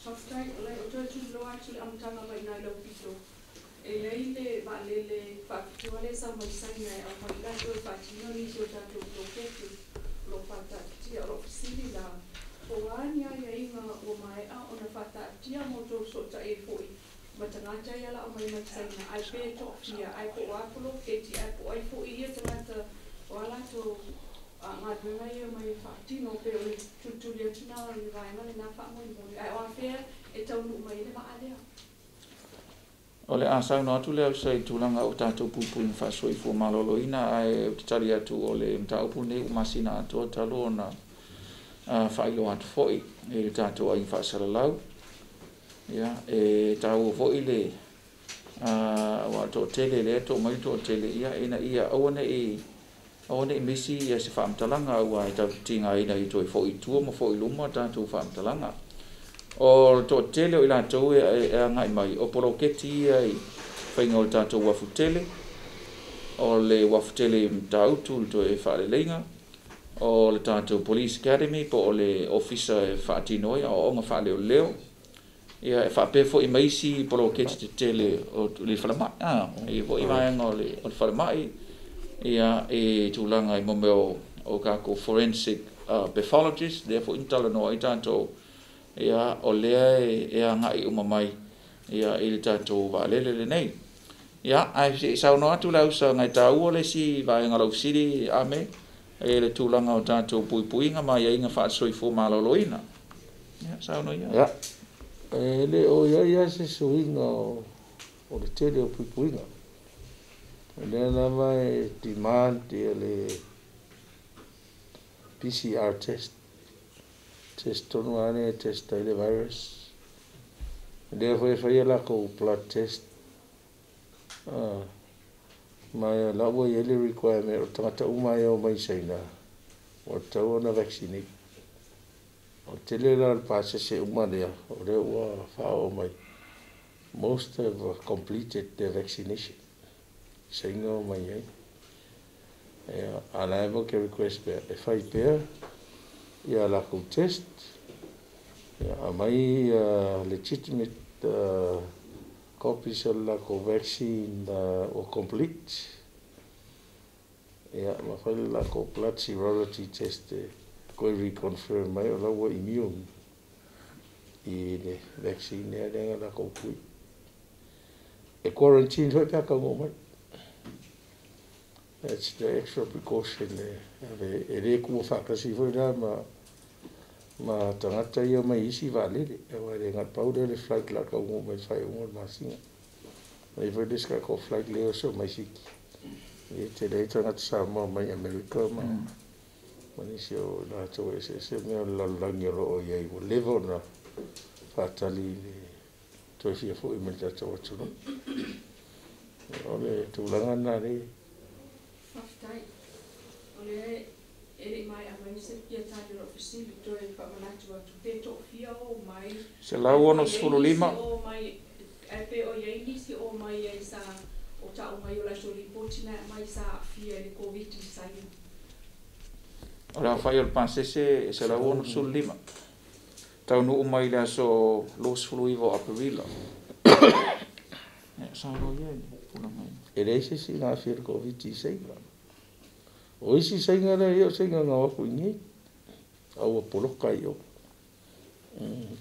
Softrai le o tu lo actually am tanga mai nai lo pito. E le va le Faapitoa le sa mai SAINA o mai la o fatino ni so tanto lo ketu lo fata tia lo sili la o ania ya inga o mai a ona fata tia moto so ta e foi matangata ya la mai SAINA ai pe to fia ai po apolo keti ai po ai foi ia tangata wala to ma dona ia mai fatino pe o tutu le tuna ni vai mai na fa mo ai o afia e tau nu mai le ma alea. Ole asa no atu le sai tulanga o tatou pupu ni fa soi fo malolo ina ai tali atu ole mta upu ne masina atu talo na fa ilo atu foi e tatou ai fa salalau ya e tau foi le wa to tele le to mai to tele ia ona misi ia se fa mtalanga wa ta tinga ina i to foi tu mo foi luma tatou fa mtalanga o to tele o ila tau e ngai mai o poroketi ai whainga o tātou wafutele o le wafutele mtautu to e whaalelenga o le tātou Police Academy po o le officer e whaatinoia o onga whaale o leo ia e whaapefo i maisi poroketi te tele o le whalamai e vo i vaenga o le whalamai ia e tūlanga i momeo o kako forensic pathologist therefore intala no i tātou ia o lea e ngai uma mai ia i le tātou waalele nei ia ai se sau no atu lau sa ngai tau o le si vaenga lau siri ame e le tūlanga o tātou puipuinga mai inga whaatsoifo maloloina ia sau no ia e le o ia se suinga o le tele o puipuinga le na mai demand e le PCR test tonu ane test le virus le foi la ko blood test mai la wo ye le requirement o tata umai o mai SAINA o tau na vaccine o tele la pasa se umane o le wa fa o mai most have completed the vaccination SAINA o mai ana evo ke request e fai per ia la ko test ia mai legitimate copies of la ko vaccine o complete ia ma fa la ko blood serology test ko reconfirm mai o la wo immune i le vaccine ia la ko pui e quarantine foi pa ka mo mai. That's the extra precaution e re ku fa ka si foi da ma tangata ia mai isi vale e wa re ngat powder le flight la ka mo mai fai mo ma singa mai foi diska ko flight le so mai si e te le tangata sa mo mai America ma ni sio la to se me la ngero o ia i level na fatali to fia foi me ta to ole tu langa na re Aftai, ole ele mai a mai se pia tani ro fisili to e pa manatu atu pe to fia o mai se la uono sfulu lima o mai e pe o ye nisi o mai e sa o ta o mai o la so ripotina mai sa fia le covid sai ora fai o pansese se la uono sul lima tau no mai la so lo sfulu ivo Aperila sa ro ye pula mai e se si na fir covid sai o isi SAINA le yo SAINA nga ku ni au polo kai yo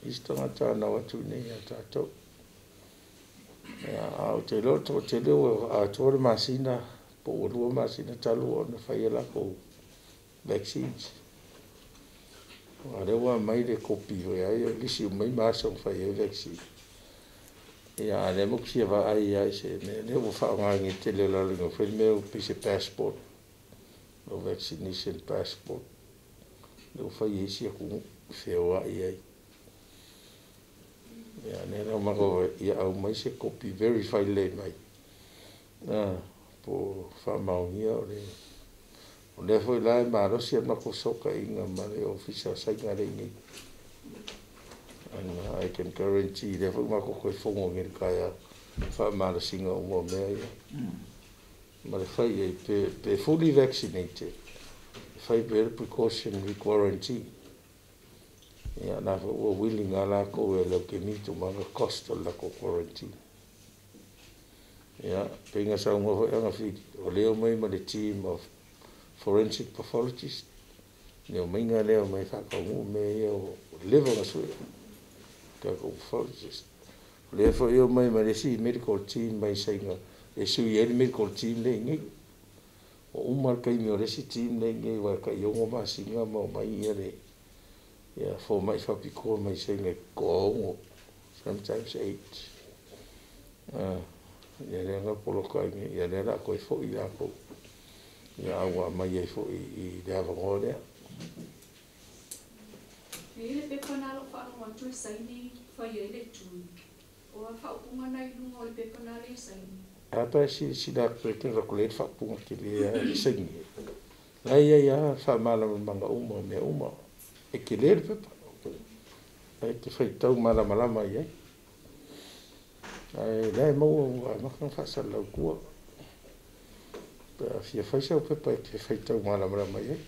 isto nga ta na watu ne ya ta to ya au te lo a to masina po ru masina talu na fai la ko vaccines ora wa mai de kopi ya yo lisi mai ma so fai vaccine ya le mo ki va ai se ne wo fa nga ngi te le la no fai me o pise passport o vaccination passport lo fai esi ku feo ai ya ne no ma go ya au mai se copy verify le mai po fa manaomia o le foi la ma ro si ma ko soka inga ma le official SAINA le ni and I can guarantee le foi ma ko fongo ngi kaya fa ma singa o mo me ma le fai pe fully vaccinated fai per precaution we quarantine Ia na o willing ala ko e lo ke mito manga cost la ko quarantine. Ia penga sa ngo anga fi o leo mai ma the team of forensic pathologists. Neo mainga leo mai fa ko me o level aso ka ko pathologist. Le fo yo mai ma le si medical team mai SAINA e su ye medical team le ngi o umar kai mi o le si team le ngi wa ka yo ngo ma singa mo mai ye yeah, Fomai Faapitoa may SAINA ko sometimes 8. Ya nga polo kai mi ya le la ko fo ya ko ya wa mai e fo I da va ngore. Ele pe panalo fa no tu saini fa ele tu. O fa ku mana I lu ngol pe panale saini. Apa si da prete ra ko le fa pu ki le saini. La ya fa mala manga uma me uma. E que ler pepa e que feitau mala mai ai dai mo a não faça la cua pa fia faisa pepa e que feitau mala mai